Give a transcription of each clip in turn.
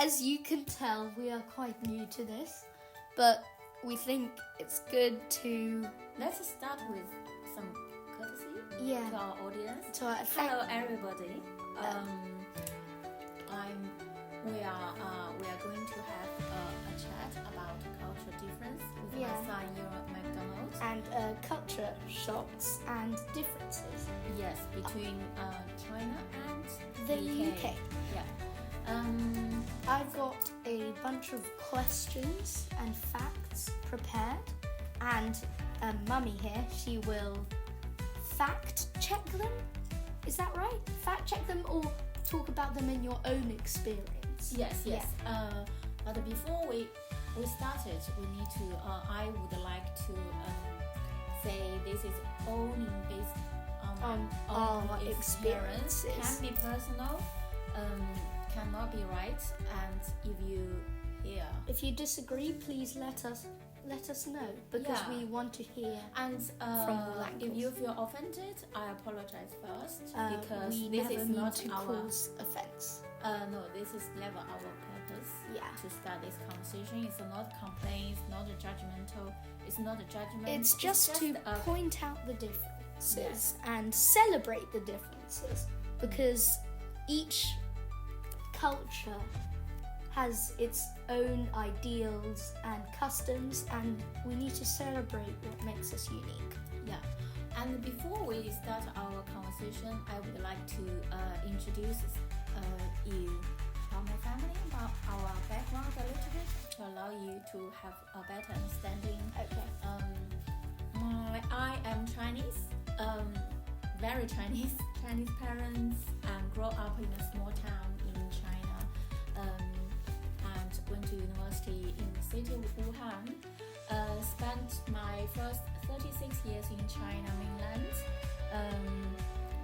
as you can tell, we are quite new to this, but we think it's good to... Let's start with some courtesy to our audience. Hello, everybody. We are going to have a chat about cultural difference with my son Ewen Macdonald and culture shocks and differences. Yes, between China and the UK. Yeah. I've got a bunch of questions and facts prepared, and Mummy here, she will fact check them. Is that right? Fact check them or talk about them in your own experience? Yes. But before we started, we need to. I would like to say this is only based on our experiences. Can be personal, cannot be right. And if you disagree, please let us know, because we want to hear from all angles. If you feel offended, I apologize first, because we this never is mean not to cause offense. No, this is never our purpose. To start this conversation, it's not complaints, not a judgmental. It's not a judgment. It's just to point out the differences and celebrate the differences, because each culture has its own ideals and customs, and we need to celebrate what makes us unique. Yeah. And before we start our conversation, I would like to introduce you about my family, about our background a little bit, to allow you to have a better understanding. Okay. I am Chinese, very Chinese parents, and grew up in a small town in China, and went to university in the city of Wuhan. Spent my first 36 years in China mainland,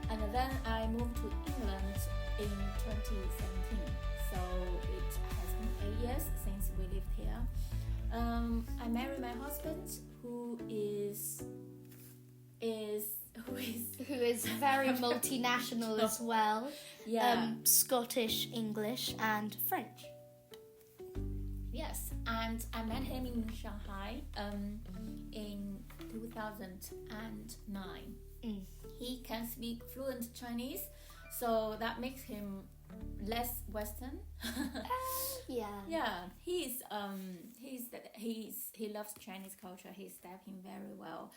and then I moved to England in 2017. So it has been 8 years since we lived here. I married my husband, who is very multinational as well. Scottish, English, and French. Yes, and I met him in Shanghai in 2009. He can speak fluent Chinese, so that makes him less Western. He loves Chinese culture. He's adapting very well,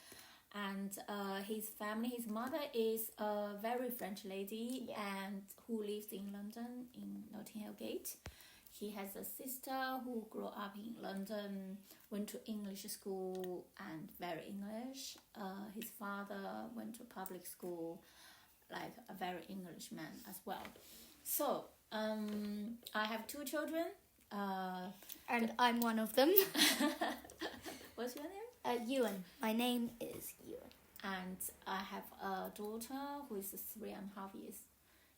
and his family, his mother is a very French lady, and who lives in London in Notting Hill Gate. He has a sister who grew up in London, went to English school and very English. His father went to public school, like a very English man as well. So, I have 2 children. And I'm one of them. What's your name? Ewen. My name is Ewen. And I have a daughter who is 3.5 years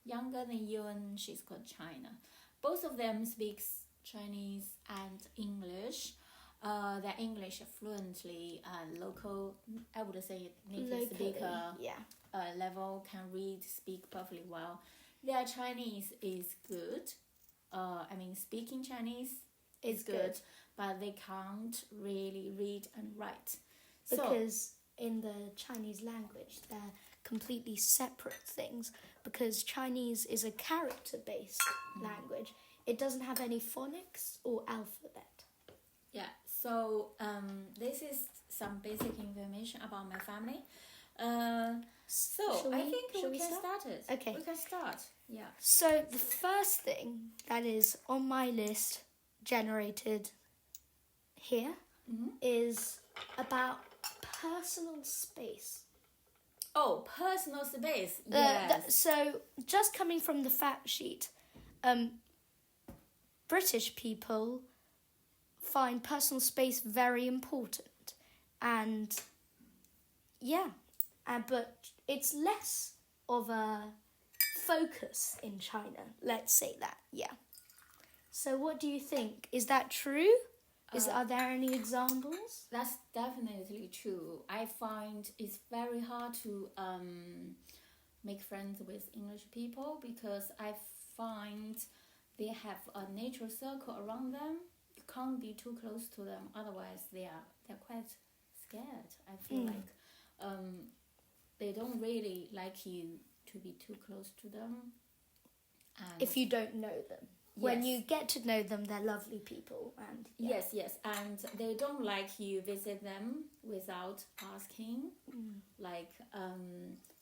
younger than Ewen. She's called China. Both of them speaks Chinese and English. Their English fluently, local, I would say native speaker level, can read, speak perfectly well. Their Chinese is good. Speaking Chinese is good, but they can't really read and write. Because in the Chinese language, they're completely separate things, because Chinese is a character-based language. It doesn't have any phonics or alphabet. Yeah, so this is some basic information about my family. I think we can start it. Okay. We can start. Yeah. So the first thing that is on my list, generated here, is about personal space. Oh, personal space. Yes. So just coming from the fact sheet, British people find personal space very important, and but it's less of a focus in China, let's say that. So what do you think? Is that true? Are there any examples? That's definitely true. I find it's very hard to make friends with English people, because I find they have a nature circle around them. You can't be too close to them, otherwise they're quite scared. I feel like they don't really like you to be too close to them. And if you don't know them. When yes. you get to know them, they're lovely people. And yeah. Yes, and they don't like you visit them without asking. Like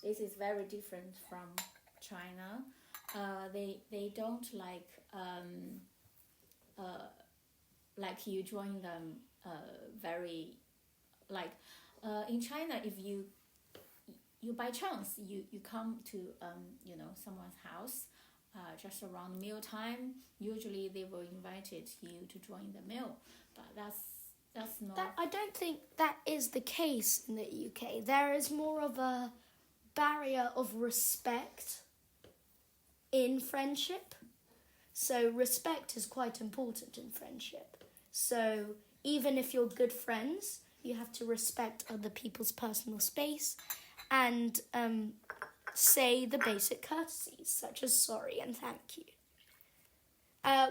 this is very different from China. They don't like you join them very like in China, if you by chance you come to someone's house just around mealtime, usually they will invite you to join the meal, but that's not. I don't think that is the case in the UK. There is more of a barrier of respect in friendship. So respect is quite important in friendship. So even if you're good friends, you have to respect other people's personal space and say the basic courtesies, such as sorry and thank you.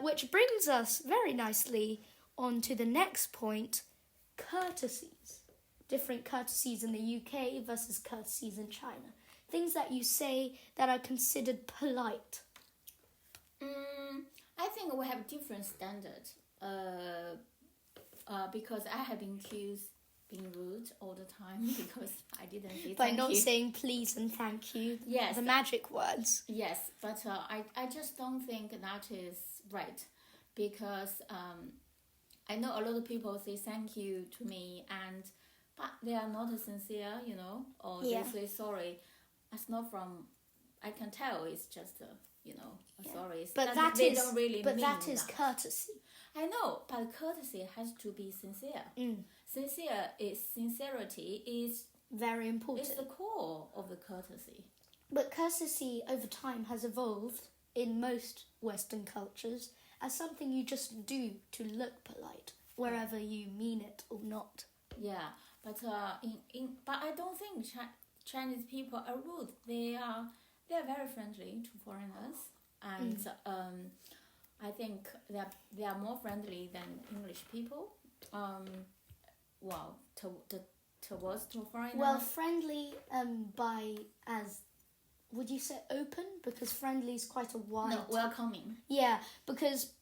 Which brings us very nicely on to the next point, courtesies. Different courtesies in the UK versus courtesies in China. Things that you say that are considered polite. I think we have different standards. Because I have been accused being rude all the time because I didn't say By thank not you. saying please and thank you. Yes. The magic words. Yes, but I just don't think that is right, because I know a lot of people say thank you to me, but they are not sincere, or Yeah. they say sorry. That's not from. I can tell it's just a sorry. But They don't really mean that is that. courtesy. I know, but courtesy has to be sincere. Sincerity is Very important. the core of the courtesy. But courtesy over time has evolved in most Western cultures as something you just do to look polite, wherever you mean it or not. Yeah, but but I don't think Chinese people are rude. They are very friendly to foreigners, and I think they are more friendly than English people. Towards foreigners. Well, friendly would you say open? Because friendly is quite a wide... No, welcoming. Yeah, because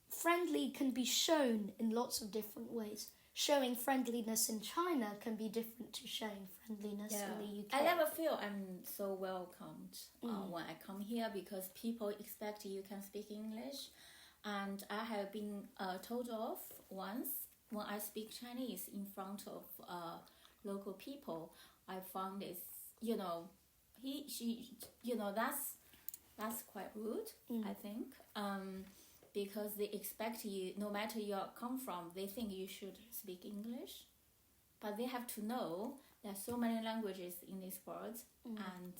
friendly can be shown in lots of different ways. Showing friendliness in China can be different to showing friendliness in the UK. I never feel I'm so welcomed when I come here, because people expect you can speak English, and I have been told off once when I speak Chinese in front of local people. I found this, that's quite rude, I think, because they expect you, no matter you come from, they think you should speak English, but they have to know there's so many languages in this world, and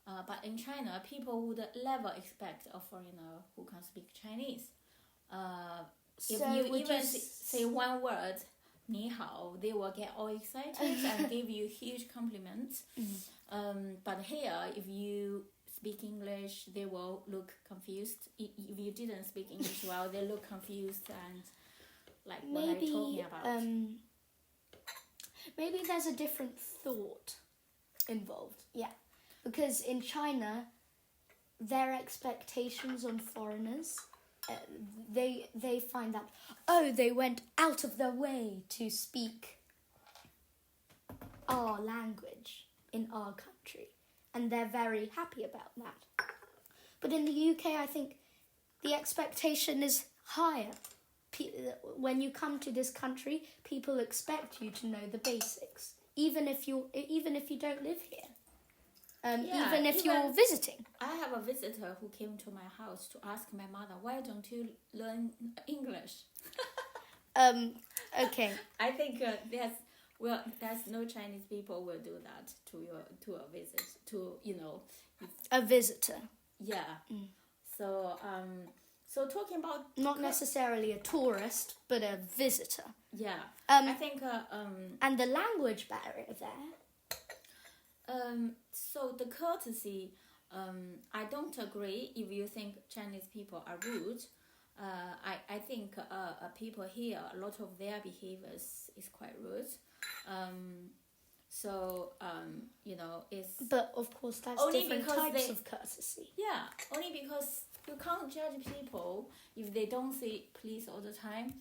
but in China, people would never expect a foreigner who can speak Chinese. If you even say one word, 你好, they will get all excited and give you huge compliments. But here, if you speak English, they will look confused. If you didn't speak English well, they look confused and like, what are you talking about? Maybe there's a different thought involved. Yeah, because in China, their expectations on foreigners, they find that, they went out of their way to speak our language in our country, and they're very happy about that. But in the UK, I think the expectation is higher. When you come to this country, people expect you to know the basics, even if you don't live here. Even if you're visiting. I have a visitor who came to my house to ask my mother, why don't you learn English? Okay. I think there's no Chinese people will do that to a visit, A visitor. Yeah. So talking about not necessarily a tourist, but a visitor. Yeah. I think and the language barrier there. So the courtesy I don't agree if you think Chinese people are rude. I think people here, a lot of their behaviors is quite rude. It's But of course, that's only different because types they- of courtesy. yeah, only because you can't judge people if they don't say please all the time,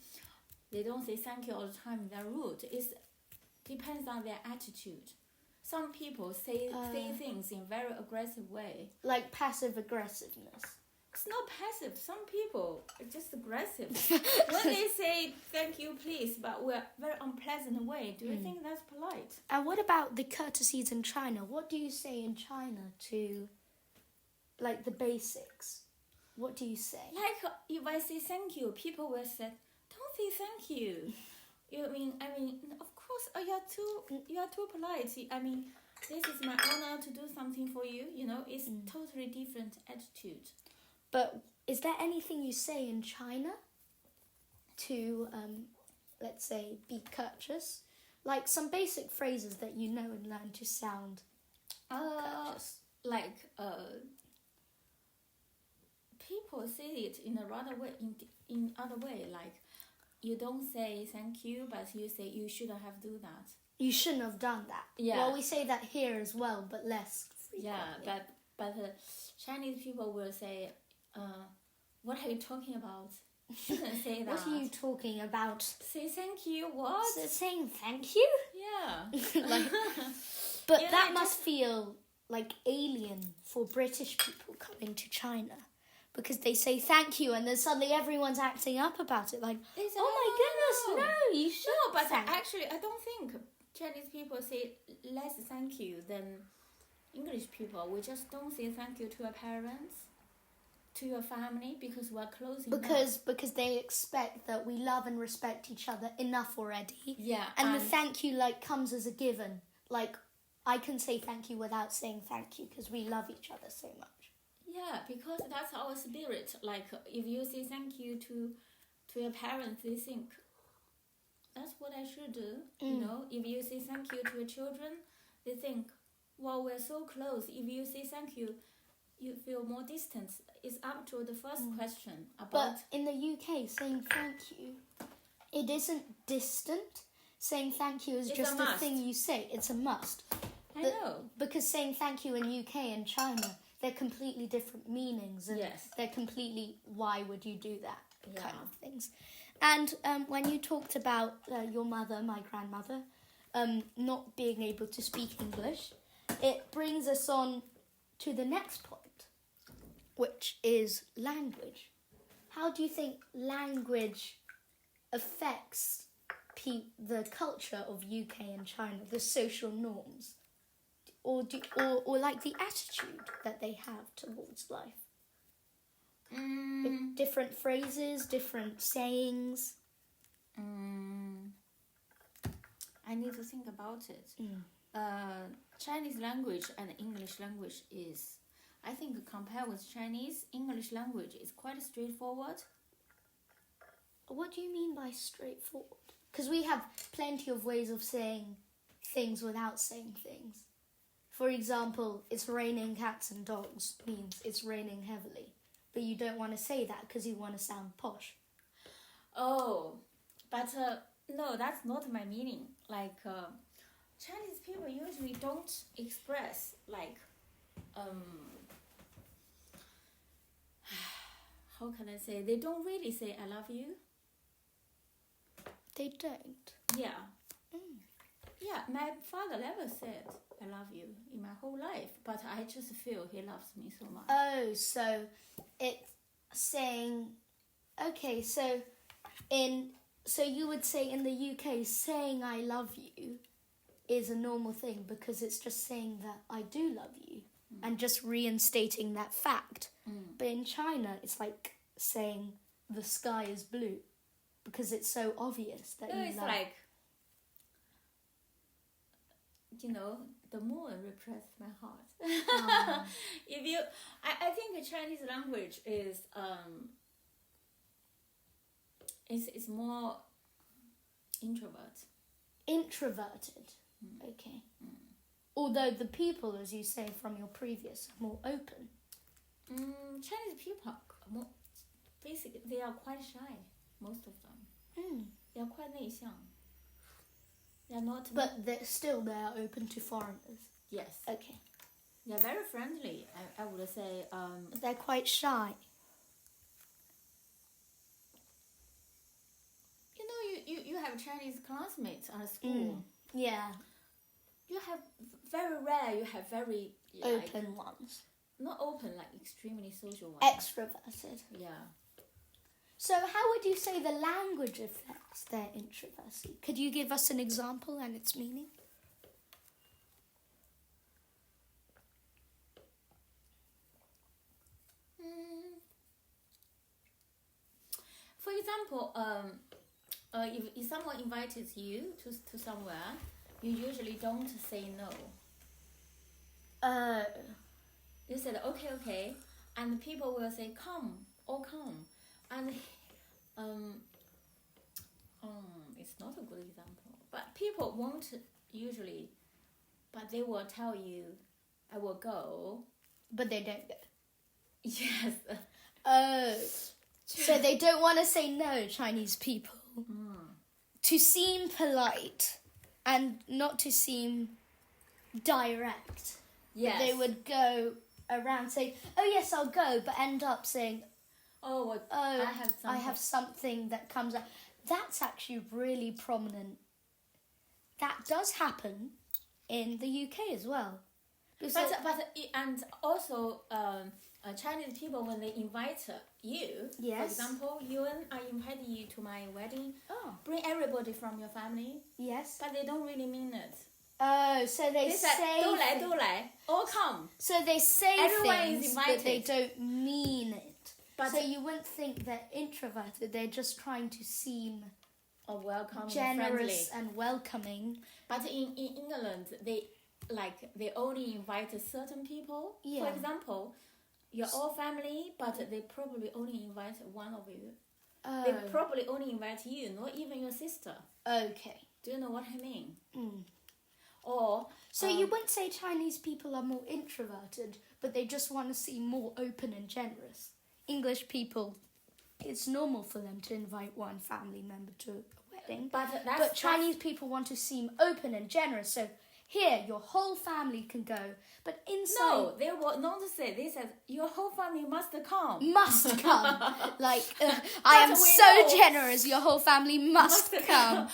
they don't say thank you all the time, they're rude. It depends on their attitude. Some people say things in very aggressive way. Like passive aggressiveness. It's not passive. Some people are just aggressive. When they say thank you, please, but we're very unpleasant way, do you think that's polite? And what about the courtesies in China? What do you say in China to, like, the basics? What do you say? Like if I say thank you, people will say, "Don't say thank you." I mean, of course, you are too polite. I mean, this is my honor to do something for you. You know, it's totally different attitude. But is there anything you say in China to, let's say, be courteous? Like some basic phrases that you know and learn to sound courteous. People say it in a rather way, in other way, like you don't say thank you, but you say you shouldn't have do that. You shouldn't have done that. Yeah. Well, we say that here as well, but less frequently. Yeah, but Chinese people will say, what are you talking about? Shouldn't say that. What are you talking about? Say thank you, what? So saying thank you? Yeah. Like, but Yeah, that I must feel like alien for British people coming to China. Because they say thank you and then suddenly everyone's acting up about it. Like, They say, oh my goodness, no, you should. No, but thank. actually, I don't think Chinese people say less thank you than English people. We just don't say thank you to our parents, to your family, because we're close enough. Because they expect that we love and respect each other enough already. Yeah, And the thank you like comes as a given. Like, I can say thank you without saying thank you because we love each other so much. yeah, because that's our spirit. Like, if you say thank you to your parents, they think that's what I should do. You know, if you say thank you to your children, they think, well, we're so close. If you say thank you, you feel more distance. It's up to the first question about. But in the UK, saying thank you, it isn't distant. Saying thank you is It's just a a must. thing you say. It's a must. I know. Because saying thank you in UK and China, they're completely different meanings. And Yes. they're completely, why would you do that kind Yeah. of things. And when you talked about your mother, my grandmother, not being able to speak English, it brings us on to the next point, which is language. How do you think language affects the culture of UK and China, the social norms, or like the attitude that they have towards life? With different phrases, different sayings. I need to think about it. Chinese language and English language is, I think, compared with Chinese, English language is quite straightforward. What do you mean by straightforward? Because we have plenty of ways of saying things without saying things. For example, it's raining cats and dogs means it's raining heavily. But you don't want to say that because you want to sound posh. Oh, but no, that's not my meaning. Like, Chinese people usually don't express, like, how can I say? They don't really say I love you. They don't. Yeah. Yeah, my father never said I love you in my whole life, but I just feel he loves me so much. Oh, so it's saying, okay, so you would say in the UK, saying I love you is a normal thing because it's just saying that I do love you and just reinstating that fact. But in China, it's like saying the sky is blue because it's so obvious that No, you it's love. like, you know, the moon represents my heart. If you, I think Chinese language is more introvert. Introverted. Okay. Although the people, as you say from your previous, are more open. Chinese people are more, basically they are quite shy. Most of them. They are quite 内向. They are not. But they are open to foreigners. Yes. Okay. They are very friendly. I would say. They're quite shy. You know, you have Chinese classmates at school. Yeah. You have very rare. You have very Open ones. Not open, like extremely social ones. Extroverted. Yeah. So how would you say the language affects their introversy? Could you give us an example and its meaning? For example, if someone invites you to somewhere, you usually don't say no. You said okay, and people will say come, and it's not a good example. But people won't usually, but they will tell you, I will go. But they don't go. Yes. Oh. So they don't want to say no, Chinese people. To seem polite and not to seem direct. Yes. They would go around saying, oh yes, I'll go, but end up saying, I have something that comes up. That's actually really prominent. That does happen in the UK as well. And also Chinese people, when they invite you, yes. For example, Ewen, I invited you to my wedding. Oh. Bring everybody from your family. Yes. But they don't really mean it. Oh, so they say... 都来, all come. So they say Everyone things, is invited. but they don't mean it. But so you wouldn't think they're introverted. They're just trying to seem welcoming, generous friendly. and welcoming. But in England, they only invite certain people. Yeah. For example, you're all family, but they probably only invite one of you. Oh. They probably only invite you, not even your sister. Okay. Do you know what I mean? Or so you wouldn't say Chinese people are more introverted, but they just want to seem more open and generous. English people, it's normal for them to invite one family member to a wedding. But Chinese people want to seem open and generous. So here, your whole family can go. But inside... No, they will not say. They said, your whole family must come. Must come. I am so generous, your whole family must come.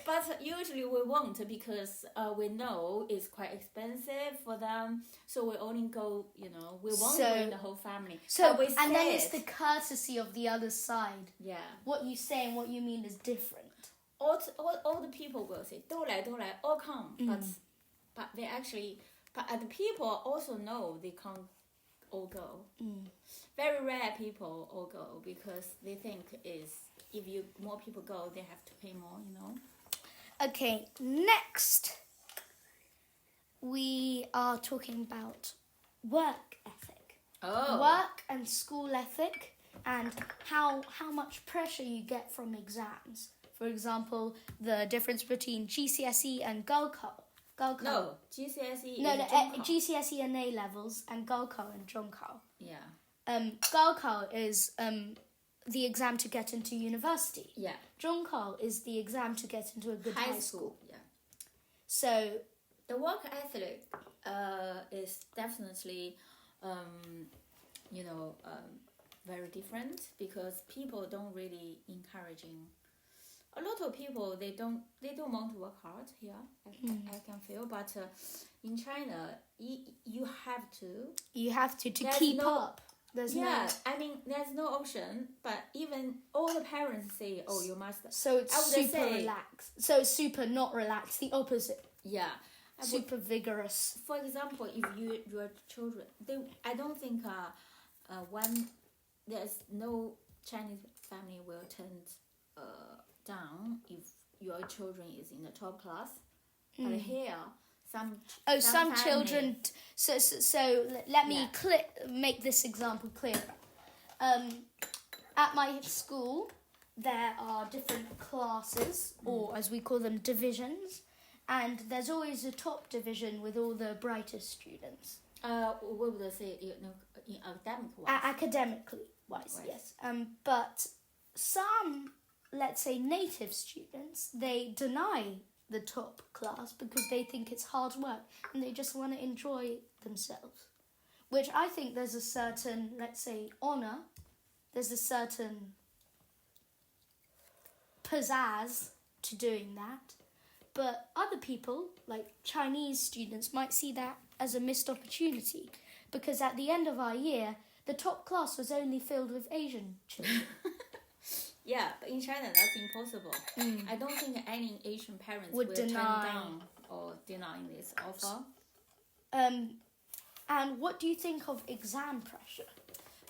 But usually we won't, because we know it's quite expensive for them. So we only go, we won't bring the whole family. And then it's the courtesy of the other side. Yeah. What you say and what you mean is different. All the people will say, 都来, all come. But they actually... But the people also know they can't all go. Very rare people all go, because they think if more people go, they have to pay more, Okay, next we are talking about work ethic. Oh. Work and school ethic, and how much pressure you get from exams. For example, the difference between GCSE and Gaokao. No, GCSE GCSE and A-levels, and Gaokao and Zhongkao. Yeah. Gaokao is the exam to get into university. Yeah. Zhongkao is the exam to get into a good high school. Yeah. So the work ethic is definitely, very different, because people don't really encouraging. A lot of people, they don't want to work hard here. I can feel, but in China, you have to. You have to keep up. There's no option. But even all the parents say, "Oh, you must." So it's super relaxed. So it's super not relaxed. The opposite. Yeah. Super vigorous. For example, if your children, I don't think when there's no Chinese family will turn down if your children is in the top class. But here, some children. So let me make this example clearer. At my school, there are different classes, or as we call them, divisions, and there's always a top division with all the brightest students. What would I say? In academic wise. Academically wise, Right. yes. But some, let's say, native students, they deny the top class because they think it's hard work and they just want to enjoy themselves. Which I think there's a certain, let's say, honour. There's a certain pizzazz to doing that. But other people, like Chinese students, might see that as a missed opportunity because at the end of our year, the top class was only filled with Asian children. Yeah, but in China that's impossible. I don't think any Asian parents Would will deny. turn down or deny this offer. And what do you think of exam pressure?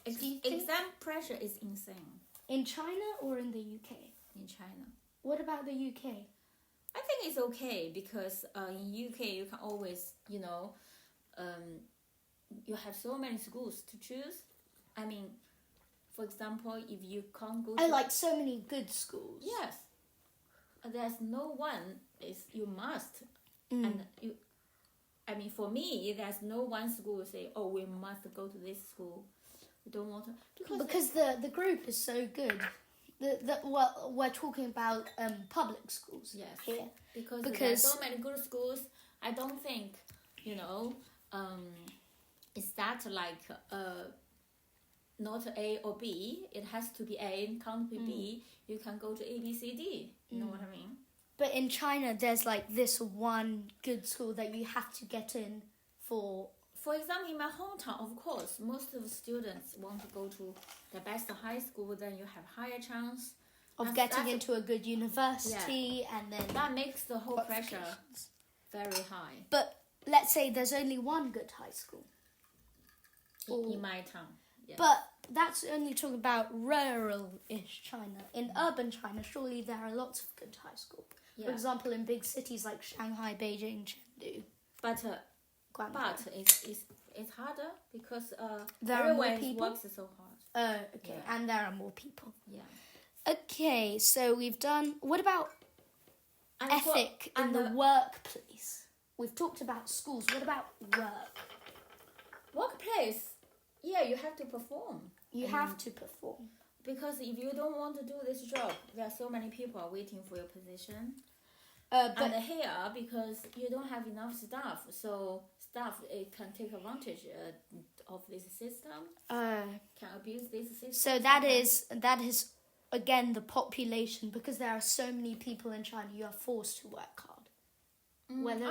Do you think Exam pressure is insane in China or in the UK? in China. What about the UK? I think it's okay because in UK you can always, you have so many schools to choose. I mean, for example, if you can't go to... I like so many good schools. Yes. There's no one is you must. And you... I mean, for me, there's no one school say, oh, we must go to this school. We don't want to... Because the group is so good. Well, we're talking about public schools Yes. here. Because there's so many good schools. I don't think, it's that like not A or B. It has to be A and can't be B. You can go to A, B, C, D. You know what I mean? But in China, there's like this one good school that you have to get in for. For example, in my hometown, of course, most of the students want to go to the best high school. Then you have higher chance Of getting into a good university and then... That makes the whole pressure qualifications. very high. But let's say there's only one good high school. In my town. Yes. But that's only talking about rural-ish China. In urban China, surely there are lots of good high schools. Yeah. For example, in big cities like Shanghai, Beijing, Chengdu, But Guangzhou. it's harder because There are more everyone people? works so hard. Oh, okay. Yeah. And there are more people. Yeah. Okay, so we've done... What about And ethic in the workplace? We've talked about schools. What about work? workplace? Yeah, you have to perform. You have to perform. Because if you don't want to do this job, there are so many people are waiting for your position. But And here, because you don't have enough staff, so staff can take advantage of this system, can abuse this system. so that is again the population, because there are so many people in China. You are forced to work hard.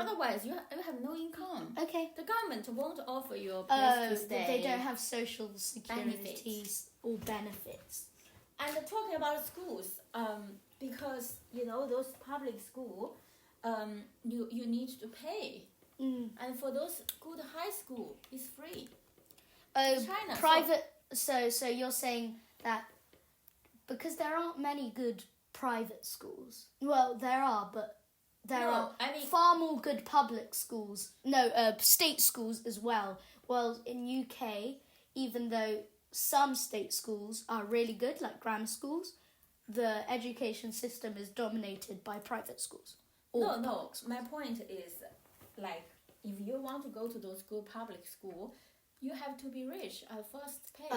Otherwise, you have no income. Okay. The government won't offer you a place to stay. They don't have social securities or benefits. And talking about schools, because those public school, you need to pay, and for those good high school, it's free. China, Private. So you're saying that because there aren't many good private schools. Well, there are, but there are far more good public schools. No, state schools as well. Well, in UK, even though some state schools are really good, like grammar schools, the education system is dominated by private schools. No. My point is, like, if you want to go to those good public school, you have to be rich at first place.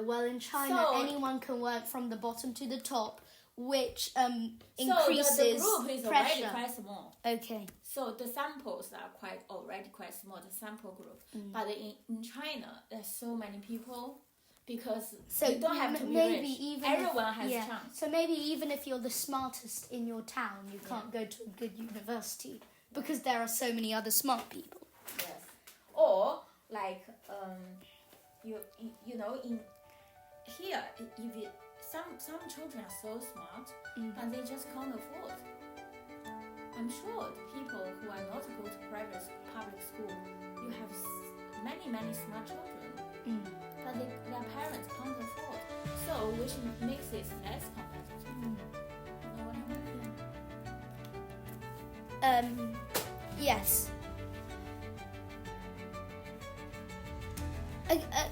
Well, in China, anyone can work from the bottom to the top, which increases so the group is pressure. already quite small. Okay. So the samples are already quite small, the sample group. But in China, there's so many people. Because you don't have to be rich. Everyone has chance. So maybe even if you're the smartest in your town, you can't go to a good university because there are so many other smart people. Yes. Or like in here, if some children are so smart and they just can't afford. I'm sure the people who are not go to public school, you have many smart children. But their parents can't afford, so which makes it less competitive. You know what I mean? Yes.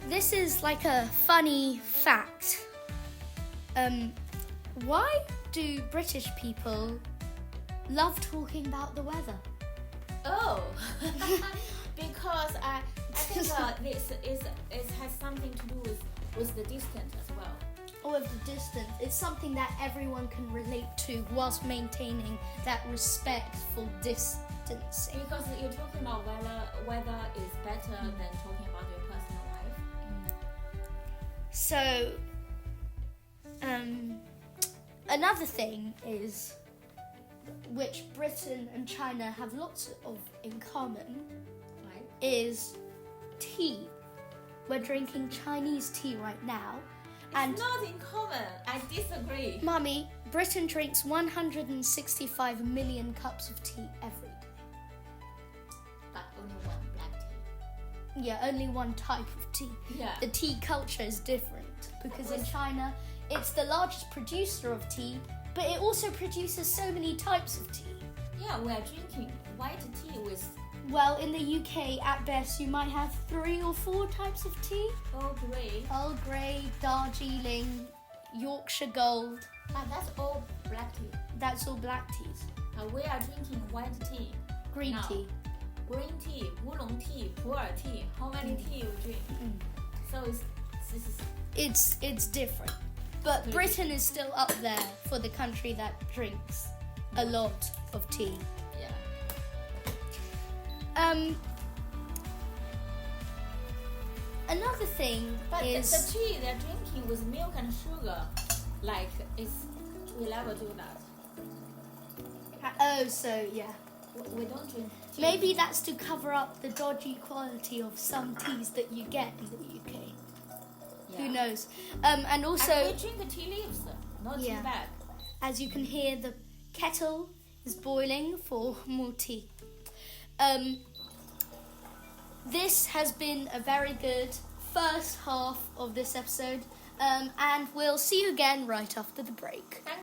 This is like a funny fact. Why do British people love talking about the weather? Oh, because I think this it has something to do with the distance as well. Or of the distance. It's something that everyone can relate to whilst maintaining that respectful distancing. Because you're talking about whether is better than talking about your personal life. So, another thing is, which Britain and China have lots of in common, Right? is tea. We're drinking Chinese tea right now. And It's not in common. I disagree. Mummy, Britain drinks 165 million cups of tea every day. But only one black tea. Yeah, only one type of tea. Yeah. The tea culture is different because in China, it's the largest producer of tea, but it also produces so many types of tea. Yeah, we are drinking white tea with Well, in the UK, at best, you might have 3 or 4 types of tea. Earl Grey. Earl Grey, Darjeeling, Yorkshire Gold. But that's all black tea. That's all black teas. We are drinking white tea. Green Now, tea. Green tea, oolong tea, pu'er tea. How many tea you drink? So It's different. But Britain is still up there for the country that drinks a lot of tea. yeah. Another thing But is the tea they're drinking with milk and sugar, like we never do that. oh, so yeah. We don't drink tea. Maybe that's to cover up the dodgy quality of some teas that you get in the UK. Yeah. Who knows? And also, And we drink the tea leaves, not Yeah. tea bag. as you can hear, the kettle is boiling for more tea. This has been a very good first half of this episode, and we'll see you again right after the break.